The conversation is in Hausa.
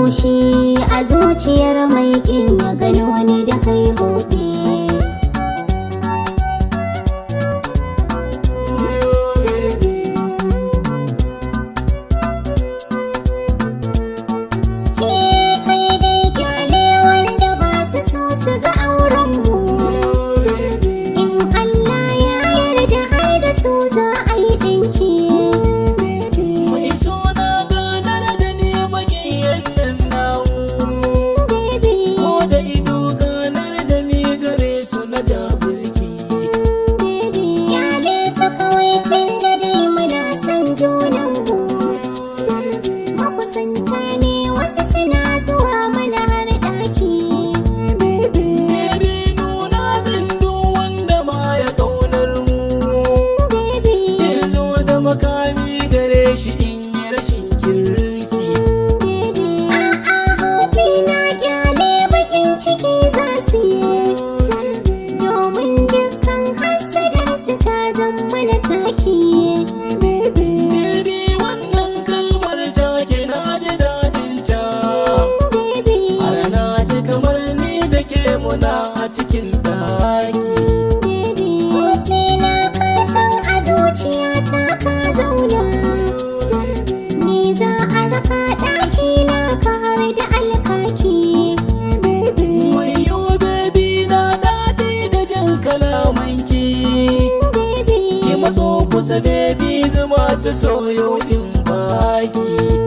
haushi a zuciyar mai kin ya gano ni da kai hobe. Makami gare shi in yi rashin kirki. Hobi na kyale bakin ciki za su yi, domin dukkan hassadar su ta zama na taki. Baby wannan kalmar take na ji daɗin ta. Har na ji kamar ni da ke muna a cikin ɗaki. Hobi na ka san a zuciyata ka zauna, ni za a raka ɗaki na ka har da alkaki. Wayo baby na daɗi da jin kalamanki. Ki matso kusa baby zuma ta soyo in baki.